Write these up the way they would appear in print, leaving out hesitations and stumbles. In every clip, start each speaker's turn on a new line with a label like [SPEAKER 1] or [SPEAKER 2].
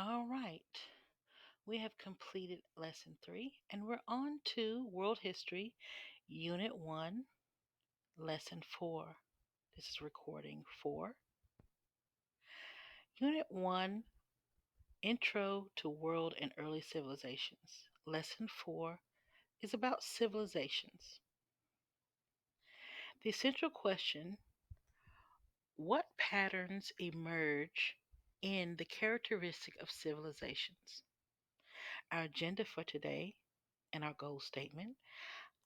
[SPEAKER 1] All right, we have completed lesson three and we're on to World History, Unit 1, Lesson 4. This is recording 4. Unit 1, Intro to World and Early Civilizations. Lesson 4 is about civilizations. The essential question: what patterns emerge in the characteristic of civilizations? Our agenda for today and our goal statement: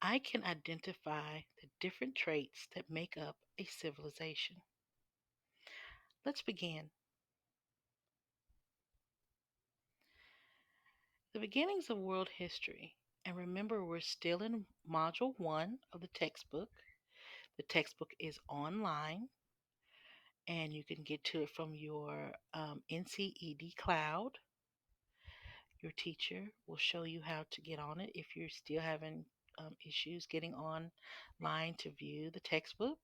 [SPEAKER 1] I can identify the different traits that make up a civilization. Let's begin. The beginnings of world history. And remember, we're still in Module 1 of the textbook. The textbook is online, and you can get to it from your NCED Cloud. Your teacher will show you how to get on it if you're still having issues getting online to view the textbook.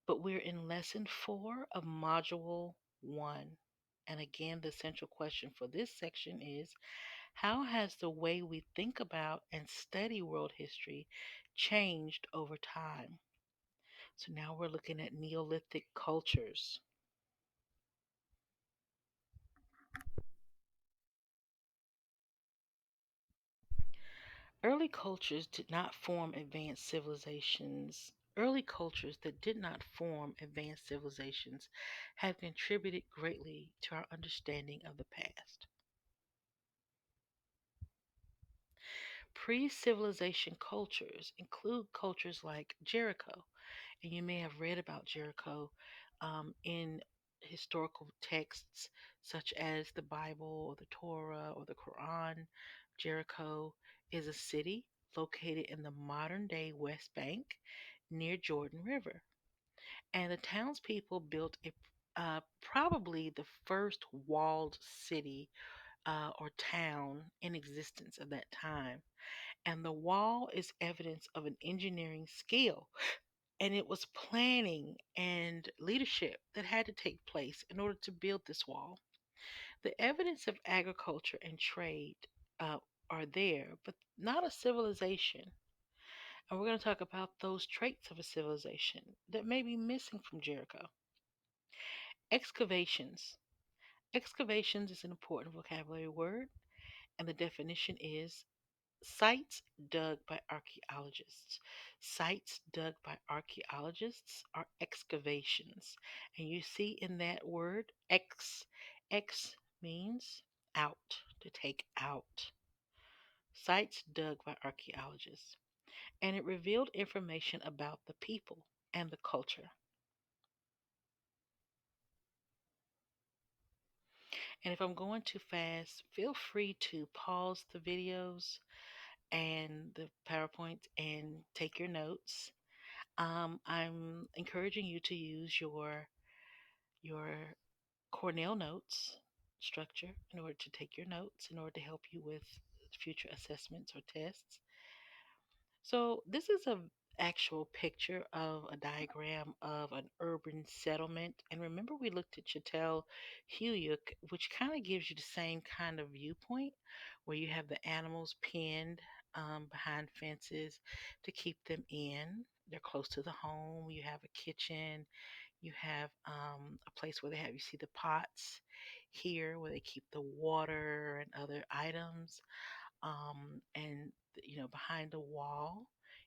[SPEAKER 1] But we're in lesson 4 of module 1. And again, the central question for this section is: how has the way we think about and study world history changed over time? So now we're looking at Neolithic cultures. Early cultures did not form advanced civilizations. Early cultures that did not form advanced civilizations have contributed greatly to our understanding of the past. Pre civilization cultures include cultures like Jericho, and you may have read about Jericho in historical texts such as the Bible or the Torah or the Quran. Jericho is a city located in the modern day West Bank near Jordan River. And the townspeople built probably the first walled city or town in existence at that time. And the wall is evidence of an engineering skill. And it was planning and leadership that had to take place in order to build this wall. The evidence of agriculture and trade uh, are there, but not a civilization. And we're going to talk about those traits of a civilization that may be missing from Jericho. Excavations. Excavations is an important vocabulary word, and the definition is sites dug by archaeologists. Sites dug by archaeologists are excavations. And you see in that word, X means out, to take out. Sites dug by archaeologists. And it revealed information about the people and the culture. And if I'm going too fast, feel free to pause the videos and the PowerPoint and take your notes. I'm encouraging you to use your Cornell notes structure in order to take your notes in order to help you with future assessments or tests. So this is a actual picture of a diagram of an urban settlement. And remember we looked at Chattel Huyuk, which kind of gives you the same kind of viewpoint where you have the animals pinned behind fences to keep them in. They're close to the home. You have a kitchen. You have a place where you see the pots here where they keep the water and other items. And behind the wall,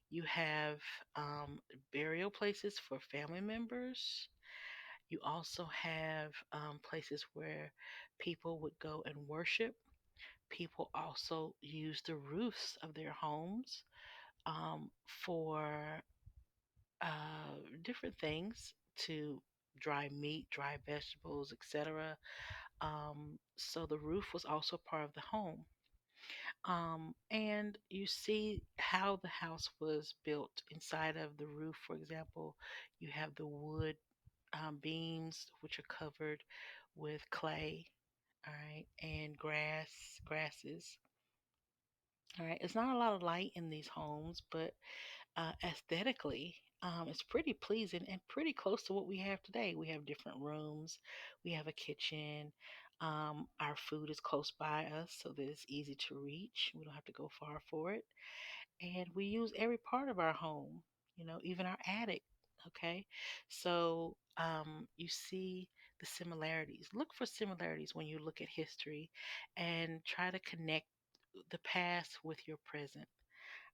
[SPEAKER 1] you have burial places for family members. You also have places where people would go and worship. People also use the roofs of their homes for different things to dry meat, dry vegetables, etc. So the roof was also part of the home. And you see how the house was built inside of the roof. For example, you have the wood beams, which are covered with clay, all right, and grasses. All right, it's not a lot of light in these homes, but Aesthetically, it's pretty pleasing and pretty close to what we have today. We have different rooms, we have a kitchen. Our food is close by us so that it's easy to reach. We don't have to go far for it. And we use every part of our home, even our attic. Okay. So you see the similarities. Look for similarities when you look at history and try to connect the past with your present.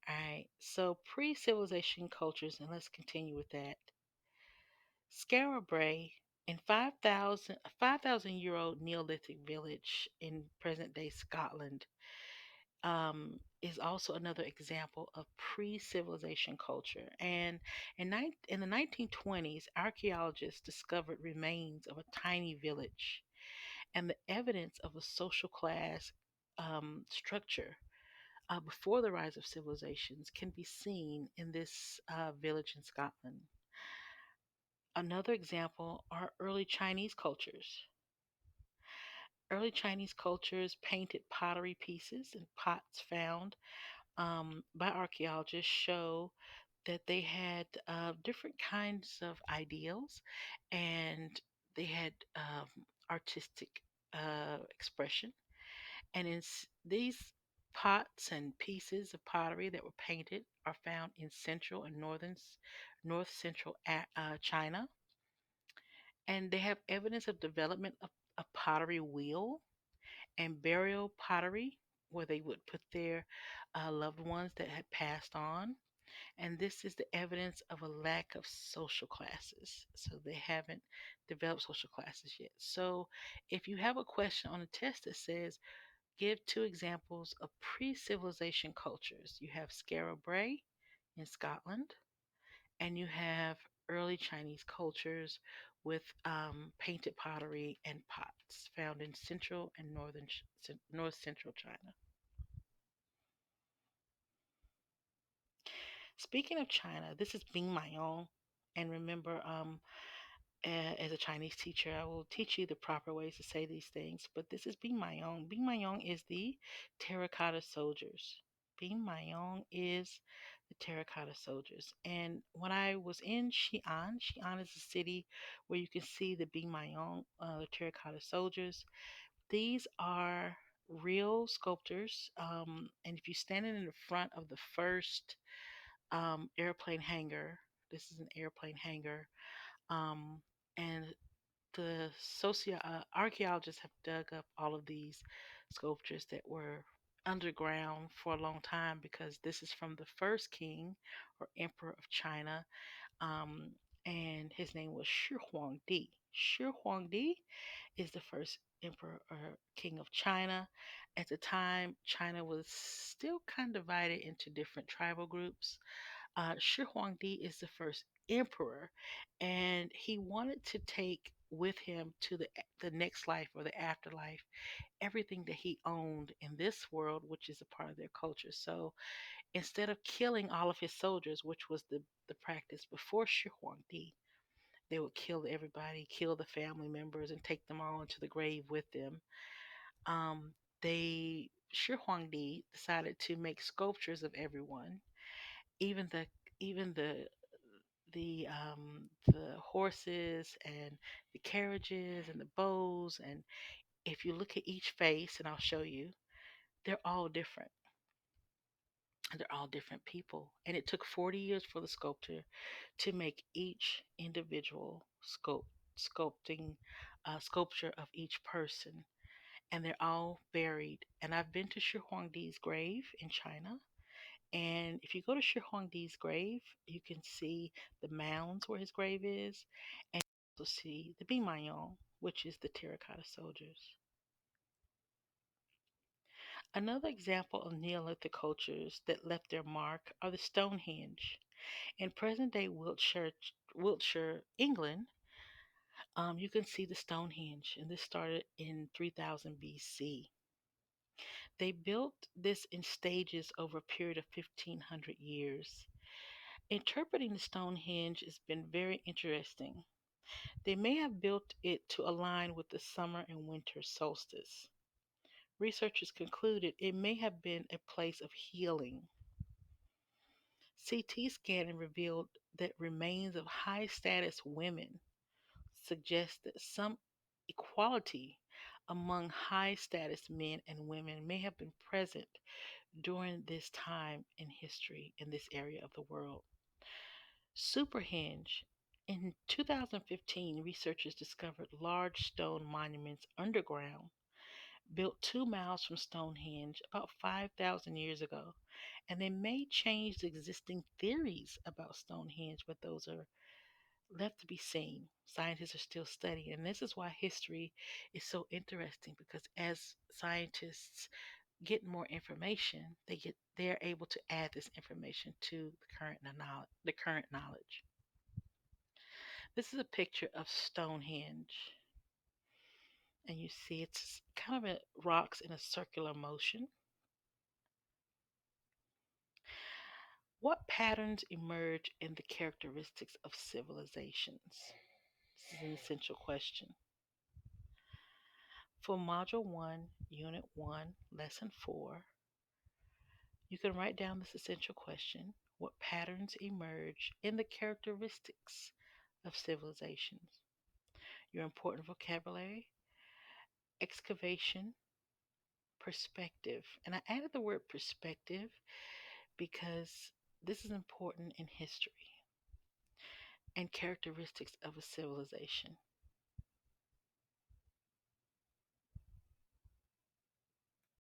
[SPEAKER 1] All right. So pre civilization cultures, and let's continue with that. Skara Brae in 5,000 year old Neolithic village in present day Scotland is also another example of pre-civilization culture. And in the 1920s, archaeologists discovered remains of a tiny village, and the evidence of a social class structure before the rise of civilizations can be seen in this village in Scotland. Another example are early Chinese cultures. Early Chinese cultures painted pottery pieces and pots found by archaeologists show that they had different kinds of ideals, and they had artistic expression. And these pots and pieces of pottery that were painted are found in central and north central China, and they have evidence of development of a pottery wheel and burial pottery where they would put their loved ones that had passed on. And this is the evidence of a lack of social classes. So they haven't developed social classes yet. So if you have a question on a test that says, give two examples of pre civilization cultures, you have Skara Brae in Scotland, and you have early Chinese cultures with painted pottery and pots found in central and north central China. Speaking of China, this is Bing Mayong. And remember, as a Chinese teacher, I will teach you the proper ways to say these things. But this is Bing Mayong. Bing Mayong is the terracotta soldiers. Bing Mayong is the terracotta soldiers. And when I was in Xi'an, Xi'an is a city where you can see the Bing Mayong, the terracotta soldiers. These are real sculptors. And if you stand in the front of the first airplane hangar, this is an airplane hangar, um, and the archaeologists have dug up all of these sculptures that were underground for a long time because this is from the first king or emperor of China, um, and his name was Shi Huangdi. Shi Huangdi is the first emperor or king of China. At the time, China was still kind of divided into different tribal groups. Shi Huangdi is the first emperor, and he wanted to take with him to the next life or the afterlife everything that he owned in this world, which is a part of their culture. So instead of killing all of his soldiers, which was the practice before Shi Huangdi, they would kill everybody, kill the family members, and take them all into the grave with them. They Shi Huangdi decided to make sculptures of everyone, even the horses and the carriages and the bows. And if you look at each face, and I'll show you, they're all different. They're all different people. And it took 40 years for the sculptor to make each individual sculpting sculpture of each person. And they're all buried. And I've been to Shi Huangdi's grave in China. And if you go to Shi Huangdi's grave, you can see the mounds where his grave is, and you also see the Bimayong, which is the terracotta soldiers. Another example of Neolithic cultures that left their mark are the Stonehenge. In present day Wiltshire, England, you can see the Stonehenge, and this started in 3000 BC. They built this in stages over a period of 1500 years. Interpreting the Stonehenge has been very interesting. They may have built it to align with the summer and winter solstice. Researchers concluded it may have been a place of healing. CT scanning revealed that remains of high status women suggest that some equality among high status men and women may have been present during this time in history in this area of the world. Superhenge. In 2015, researchers discovered large stone monuments underground, built 2 miles from Stonehenge about 5,000 years ago. And they may change the existing theories about Stonehenge, but those are left to be seen. Scientists are still studying, and this is why history is so interesting because as scientists get more information, they're able to add this information to the current knowledge. This is a picture of Stonehenge, and you see it's kind of rocks in a circular motion. What patterns emerge in the characteristics of civilizations? This is an essential question. For Module 1, Unit 1, Lesson 4, you can write down this essential question. What patterns emerge in the characteristics of civilizations? Your important vocabulary: excavation, perspective. And I added the word perspective because this is important in history, and characteristics of a civilization.